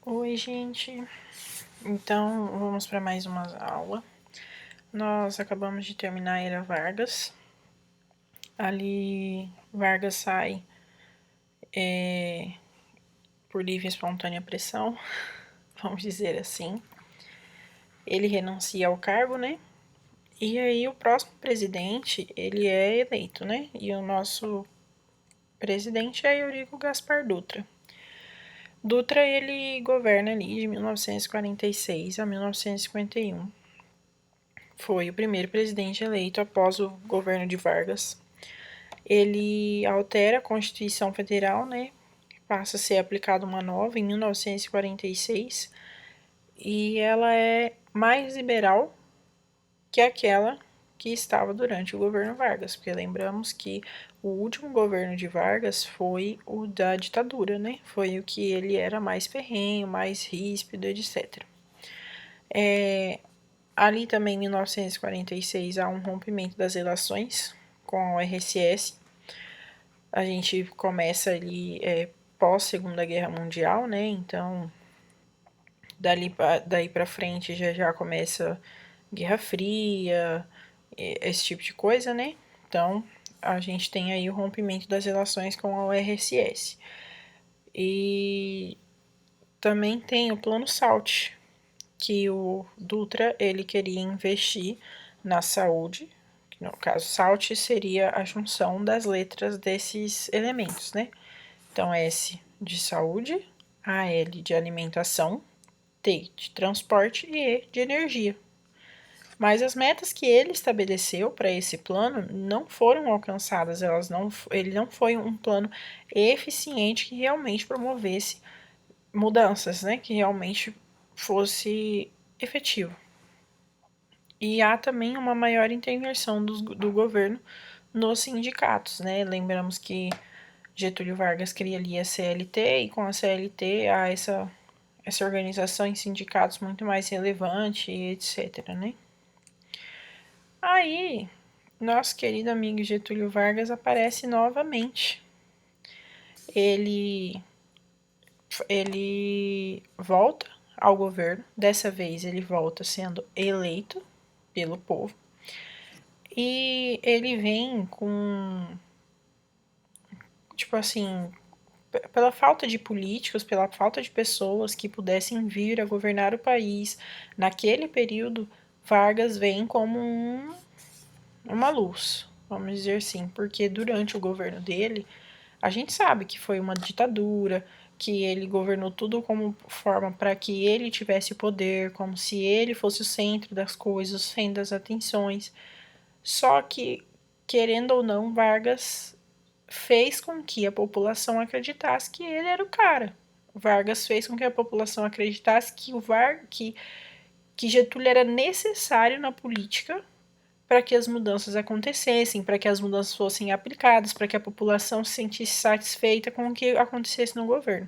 Oi, gente. Então, vamos para mais uma aula. Nós acabamos de terminar a Era Vargas. Ali, Vargas sai por livre e espontânea pressão, vamos dizer assim. Ele renuncia ao cargo, né? E aí, o próximo presidente, ele é eleito, né? E o nosso presidente é Eurico Gaspar Dutra. Dutra, ele governa ali de 1946 a 1951. Foi o primeiro presidente eleito após o governo de Vargas. Ele altera a Constituição Federal, né? Passa a ser aplicada uma nova em 1946 e ela é mais liberal que aquela que estava durante o governo Vargas, porque lembramos que o último governo de Vargas foi o da ditadura, né? Foi o que ele era mais ferrenho, mais ríspido, etc. Ali também, em 1946, há um rompimento das relações com a URSS. A gente começa ali pós Segunda Guerra Mundial, né? Então, daí para frente já começa Guerra Fria, esse tipo de coisa, né? Então, a gente tem aí o rompimento das relações com a URSS. E também tem o Plano SALT, que o Dutra ele queria investir na saúde. No caso, SALT seria a junção das letras desses elementos, né? Então, S de saúde, AL de alimentação, T de transporte e E de energia. Mas as metas que ele estabeleceu para esse plano não foram alcançadas, ele não foi um plano eficiente que realmente promovesse mudanças, né? Que realmente fosse efetivo. E há também uma maior intervenção do governo nos sindicatos, né? Lembramos que Getúlio Vargas cria ali a CLT e com a CLT há essa organização em sindicatos muito mais relevante, etc, né? Aí, nosso querido amigo Getúlio Vargas aparece novamente. Ele volta ao governo, dessa vez ele volta sendo eleito pelo povo. E ele vem com, tipo assim, pela falta de políticos, pela falta de pessoas que pudessem vir a governar o país naquele período, Vargas vem como uma luz, vamos dizer assim, porque durante o governo dele, a gente sabe que foi uma ditadura, que ele governou tudo como forma para que ele tivesse poder, como se ele fosse o centro das coisas, o centro das atenções. Só que, querendo ou não, Vargas fez com que a população acreditasse que ele era o cara. Vargas fez com que a população acreditasse que Getúlio era necessário na política para que as mudanças acontecessem, para que as mudanças fossem aplicadas, para que a população se sentisse satisfeita com o que acontecesse no governo.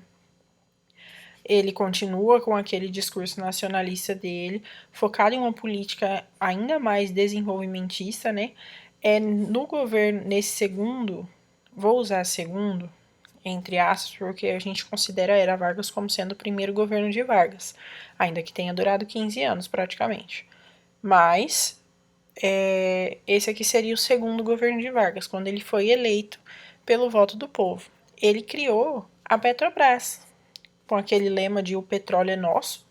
Ele continua com aquele discurso nacionalista dele, focado em uma política ainda mais desenvolvimentista, né? No governo, nesse segundo, vou usar segundo, entre aspas, porque a gente considera a Era Vargas como sendo o primeiro governo de Vargas, ainda que tenha durado 15 anos praticamente. Mas esse aqui seria o segundo governo de Vargas, quando ele foi eleito pelo voto do povo. Ele criou a Petrobras, com aquele lema de o petróleo é nosso,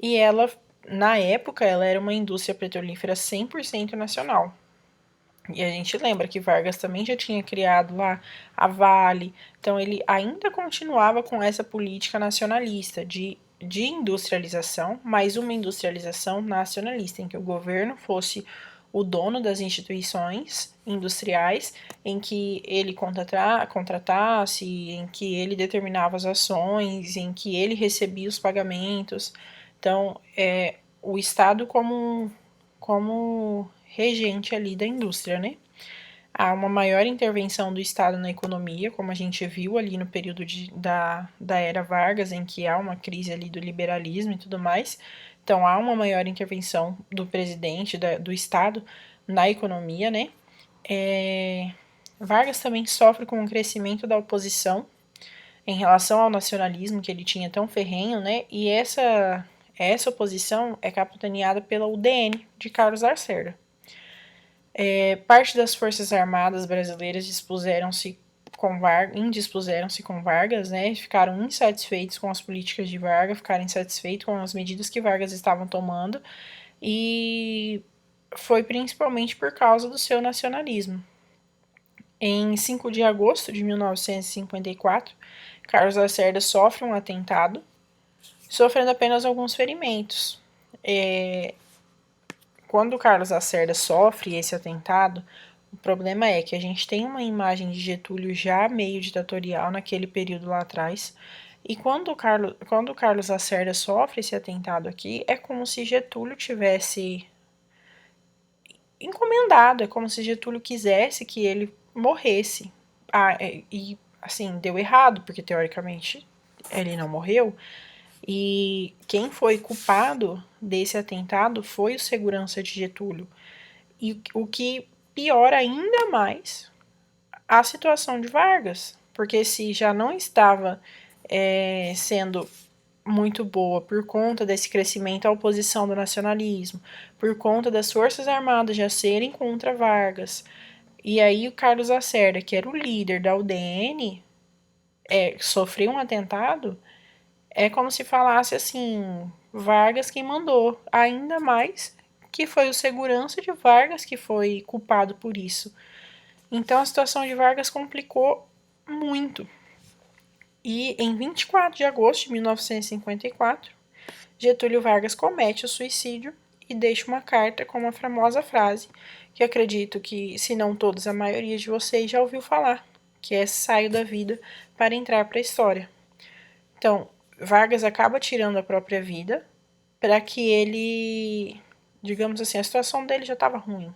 e ela, na época, ela era uma indústria petrolífera 100% nacional. E a gente lembra que Vargas também já tinha criado lá a Vale, então ele ainda continuava com essa política nacionalista de industrialização, mas uma industrialização nacionalista, em que o governo fosse o dono das instituições industriais, em que ele contratasse, em que ele determinava as ações, em que ele recebia os pagamentos. Então, o Estado como regente ali da indústria, né? Há uma maior intervenção do Estado na economia, como a gente viu ali no período da Era Vargas, em que há uma crise ali do liberalismo e tudo mais. Então, há uma maior intervenção do presidente, do Estado, na economia, né? Vargas também sofre com o crescimento da oposição em relação ao nacionalismo que ele tinha tão ferrenho, né? E essa oposição é capitaneada pela UDN de Carlos Lacerda. Parte das Forças Armadas brasileiras indispuseram-se com Vargas, né? Ficaram insatisfeitos com as políticas de Vargas, ficaram insatisfeitos com as medidas que Vargas estavam tomando, e foi principalmente por causa do seu nacionalismo. Em 5 de agosto de 1954, Carlos Lacerda sofre um atentado, sofrendo apenas alguns ferimentos. Quando Carlos Lacerda sofre esse atentado, o problema é que a gente tem uma imagem de Getúlio já meio ditatorial naquele período lá atrás, e quando o Carlos Lacerda sofre esse atentado aqui, é como se Getúlio tivesse encomendado, é como se Getúlio quisesse que ele morresse. E assim, deu errado, porque teoricamente ele não morreu, e quem foi culpado desse atentado foi o segurança de Getúlio. E o que piora ainda mais a situação de Vargas, porque se já não estava sendo muito boa por conta desse crescimento à oposição do nacionalismo, por conta das Forças Armadas já serem contra Vargas, e aí o Carlos Lacerda, que era o líder da UDN, sofreu um atentado, é como se falasse assim, Vargas quem mandou, ainda mais que foi o segurança de Vargas que foi culpado por isso. Então a situação de Vargas complicou muito. E em 24 de agosto de 1954, Getúlio Vargas comete o suicídio e deixa uma carta com uma famosa frase que acredito que, se não todos, a maioria de vocês já ouviu falar, que é "saio da vida para entrar para a história". Então, Vargas acaba tirando a própria vida para que ele, digamos assim, a situação dele já estava ruim.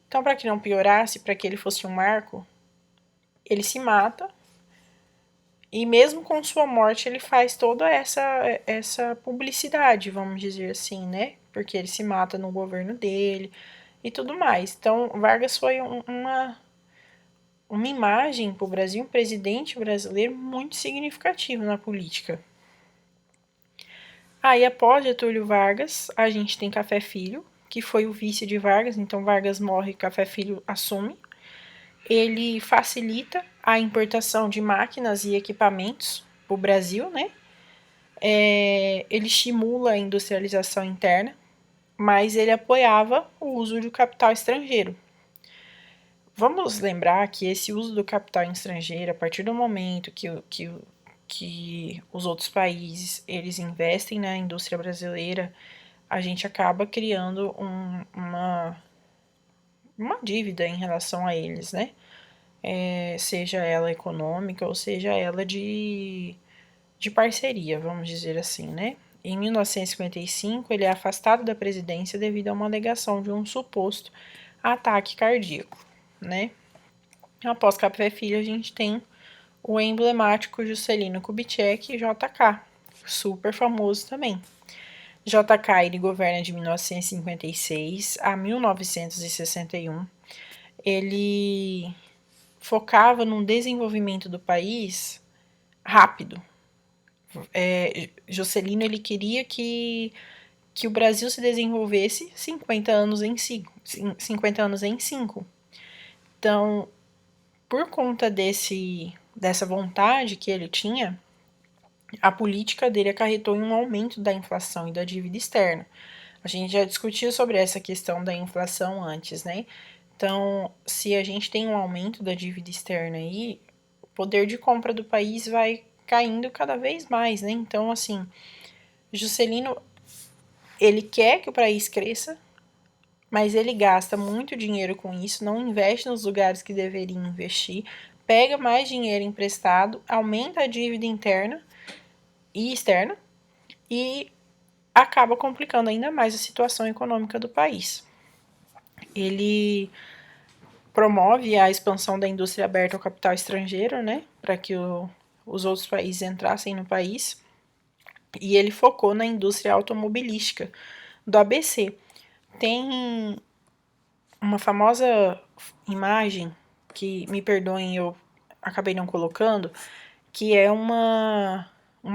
Então, para que não piorasse, para que ele fosse um marco, ele se mata. E mesmo com sua morte, ele faz toda essa publicidade, vamos dizer assim, né? Porque ele se mata no governo dele e tudo mais. Então, Vargas foi uma imagem para o Brasil, um presidente brasileiro muito significativo na política. Aí, após Getúlio Vargas, a gente tem Café Filho, que foi o vice de Vargas. Então, Vargas morre, Café Filho assume. Ele facilita a importação de máquinas e equipamentos para o Brasil, né? Ele estimula a industrialização interna, mas ele apoiava o uso do capital estrangeiro. Vamos lembrar que esse uso do capital estrangeiro, a partir do momento que os outros países eles investem na indústria brasileira, a gente acaba criando uma dívida em relação a eles, né? Seja ela econômica ou seja ela de parceria, vamos dizer assim, né? Em 1955, ele é afastado da presidência devido a uma alegação de um suposto ataque cardíaco, né? Após Café Filho, a gente tem o emblemático Juscelino Kubitschek, JK, super famoso também. JK, ele governa de 1956 a 1961. Ele focava num desenvolvimento do país rápido. Juscelino, ele queria que o Brasil se desenvolvesse 50 anos em 5. Então, por conta dessa vontade que ele tinha, a política dele acarretou em um aumento da inflação e da dívida externa. A gente já discutiu sobre essa questão da inflação antes, né? Então, se a gente tem um aumento da dívida externa aí, o poder de compra do país vai caindo cada vez mais, né? Então, assim, Juscelino, ele quer que o país cresça, mas ele gasta muito dinheiro com isso, não investe nos lugares que deveria investir, pega mais dinheiro emprestado, aumenta a dívida interna e externa e acaba complicando ainda mais a situação econômica do país. Ele promove a expansão da indústria aberta ao capital estrangeiro, né, para que os outros países entrassem no país, e ele focou na indústria automobilística do ABC. Tem uma famosa imagem, que me perdoem, eu acabei não colocando, que é uma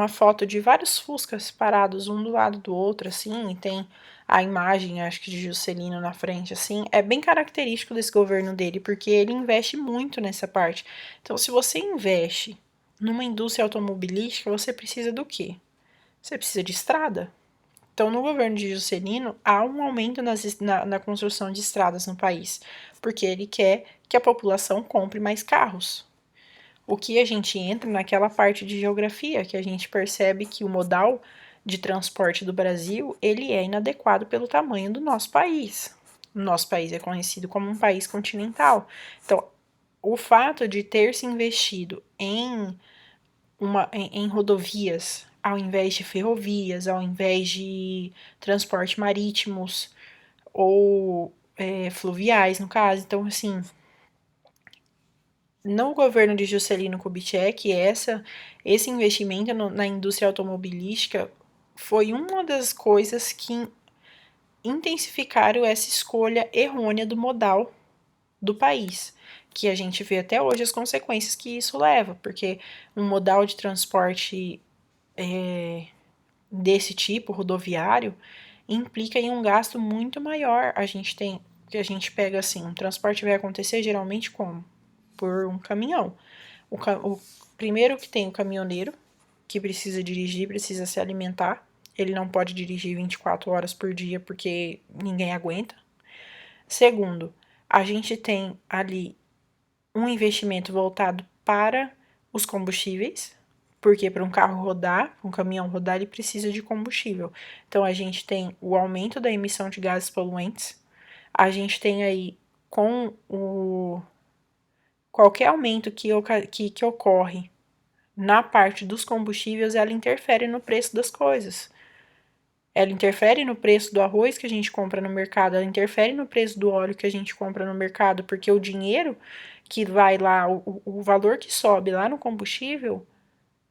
foto de vários Fuscas parados um do lado do outro, assim, e tem a imagem, acho que de Juscelino na frente, assim. É bem característico desse governo dele, porque ele investe muito nessa parte. Então, se você investe numa indústria automobilística, você precisa do quê? Você precisa de estrada. Então, no governo de Juscelino, há um aumento na construção de estradas no país, porque ele quer que a população compre mais carros. O que a gente entra naquela parte de geografia, que a gente percebe que o modal de transporte do Brasil, ele é inadequado pelo tamanho do nosso país. O nosso país é conhecido como um país continental. Então, o fato de ter se investido em rodovias, ao invés de ferrovias, ao invés de transporte marítimos ou fluviais, no caso. Então, assim, no governo de Juscelino Kubitschek, esse investimento na indústria automobilística foi uma das coisas que intensificaram essa escolha errônea do modal do país, que a gente vê até hoje as consequências que isso leva, porque um modal de transporte desse tipo, rodoviário, implica em um gasto muito maior. Que a gente pega assim, um transporte vai acontecer geralmente como? Por um caminhão. O primeiro que tem o caminhoneiro, que precisa dirigir, precisa se alimentar. Ele não pode dirigir 24 horas por dia porque ninguém aguenta. Segundo, a gente tem ali um investimento voltado para os combustíveis, porque para um carro rodar, um caminhão rodar, ele precisa de combustível. Então a gente tem o aumento da emissão de gases poluentes, a gente tem aí com o qualquer aumento que ocorre na parte dos combustíveis, ela interfere no preço das coisas. Ela interfere no preço do arroz que a gente compra no mercado, ela interfere no preço do óleo que a gente compra no mercado, porque o dinheiro que vai lá, o valor que sobe lá no combustível,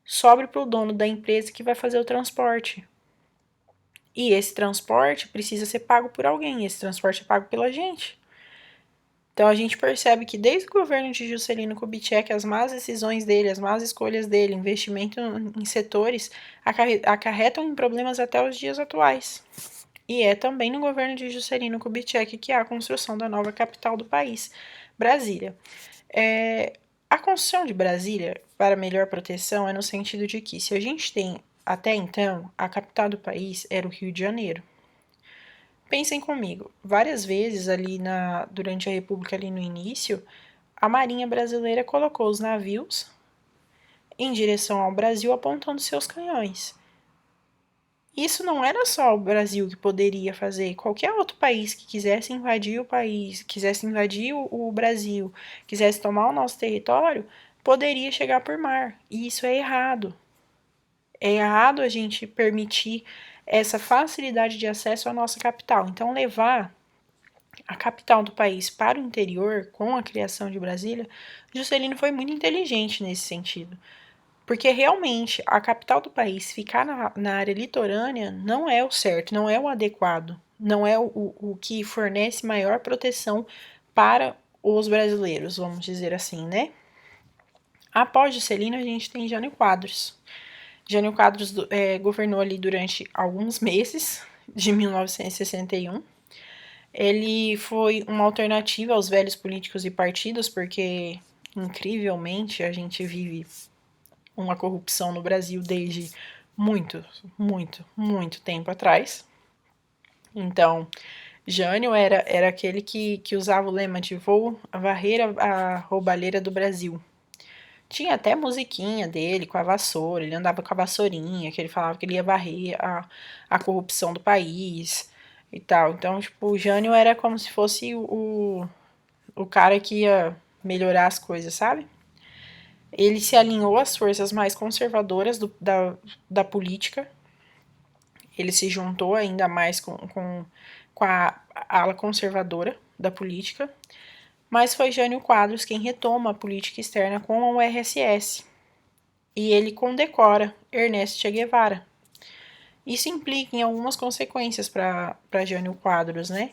sobe para o dono da empresa que vai fazer o transporte. E esse transporte precisa ser pago por alguém, esse transporte é pago pela gente. Então a gente percebe que desde o governo de Juscelino Kubitschek, as más decisões dele, as más escolhas dele, investimento em setores, acarretam em problemas até os dias atuais. E é também no governo de Juscelino Kubitschek que há a construção da nova capital do país, Brasília. A construção de Brasília para melhor proteção é no sentido de que, se a gente tem, até então, a capital do país era o Rio de Janeiro. Pensem comigo, várias vezes durante a República, ali no início, a Marinha Brasileira colocou os navios em direção ao Brasil apontando seus canhões. Isso não era só o Brasil que poderia fazer. Qualquer outro país que quisesse invadir o país, quisesse invadir o Brasil, quisesse tomar o nosso território, poderia chegar por mar. E isso é errado. É errado a gente permitir essa facilidade de acesso à nossa capital. Então, levar a capital do país para o interior com a criação de Brasília, Juscelino foi muito inteligente nesse sentido. Porque realmente a capital do país ficar na área litorânea não é o certo, não é o adequado, não é o que fornece maior proteção para os brasileiros, vamos dizer assim, né? Após Juscelino, a gente tem Jânio Quadros. Jânio Quadros governou ali durante alguns meses, de 1961. Ele foi uma alternativa aos velhos políticos e partidos, porque, incrivelmente, a gente vive uma corrupção no Brasil desde muito, muito, muito tempo atrás. Então, Jânio era aquele que usava o lema de vou varrer a roubalheira do Brasil. Tinha até musiquinha dele com a vassoura, ele andava com a vassourinha, que ele falava que ele ia varrer a corrupção do país e tal. Então, tipo, o Jânio era como se fosse o cara que ia melhorar as coisas, sabe? Ele se alinhou às forças mais conservadoras da política. Ele se juntou ainda mais com a ala conservadora da política. Mas foi Jânio Quadros quem retoma a política externa com o RSS. E ele condecora Ernesto Che Guevara. Isso implica em algumas consequências para Jânio Quadros, né?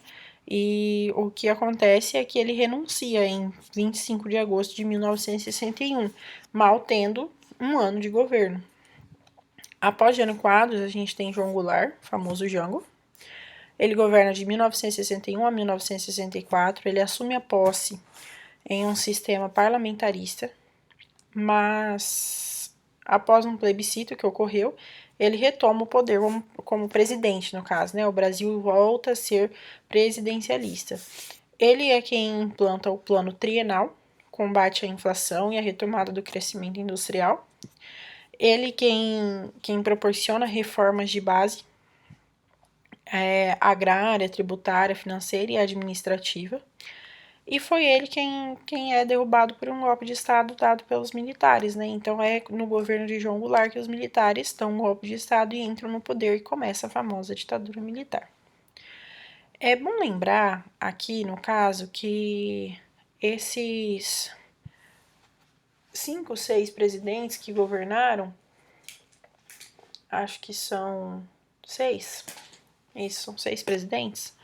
E o que acontece é que ele renuncia em 25 de agosto de 1961, mal tendo um ano de governo. Após Jânio Quadros, a gente tem João Goulart, famoso Jango. Ele governa de 1961 a 1964. Ele assume a posse em um sistema parlamentarista, mas após um plebiscito que ocorreu, ele retoma o poder como presidente, no caso, né? O Brasil volta a ser presidencialista. Ele é quem implanta o plano trienal, combate à inflação e a retomada do crescimento industrial. Ele quem proporciona reformas de base agrária, tributária, financeira e administrativa. E foi ele quem é derrubado por um golpe de Estado dado pelos militares, né? Então é no governo de João Goulart que os militares dão um golpe de Estado e entram no poder e começa a famosa ditadura militar. É bom lembrar aqui, no caso, que esses 5, 6 presidentes que governaram, acho que são 6, isso, são 6 presidentes.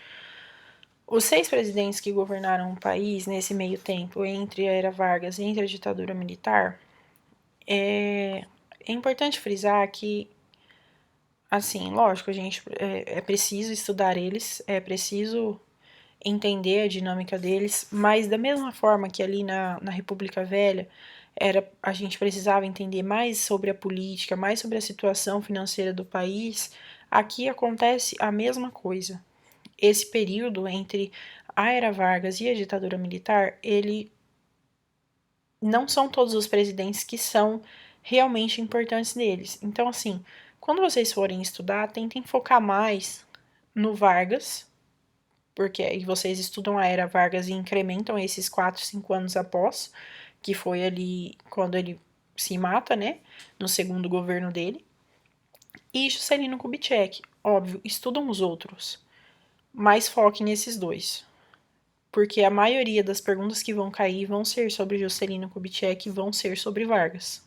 Os 6 presidentes que governaram o país nesse meio tempo, entre a era Vargas e entre a ditadura militar, é importante frisar que, assim, lógico, a gente é preciso estudar eles, é preciso entender a dinâmica deles, mas da mesma forma que ali na República Velha a gente precisava entender mais sobre a política, mais sobre a situação financeira do país, aqui acontece a mesma coisa. Esse período entre a era Vargas e a ditadura militar, ele não são todos os presidentes que são realmente importantes neles. Então, assim, quando vocês forem estudar, tentem focar mais no Vargas, porque aí vocês estudam a era Vargas e incrementam esses 4, 5 anos após, que foi ali quando ele se mata, né, no segundo governo dele. E Juscelino Kubitschek, óbvio, estudam os outros, mas foquem nesses dois. Porque a maioria das perguntas que vão cair vão ser sobre Juscelino Kubitschek e vão ser sobre Vargas,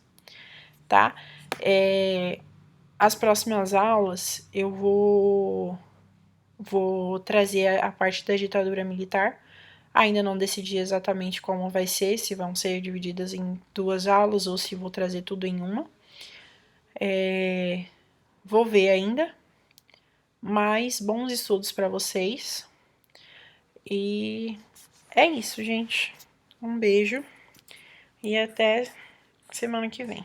tá? As próximas aulas eu vou trazer a parte da ditadura militar. Ainda não decidi exatamente como vai ser, se vão ser divididas em 2 aulas ou se vou trazer tudo em uma. Vou ver ainda, mas bons estudos para vocês. E é isso, gente. Um beijo e até semana que vem.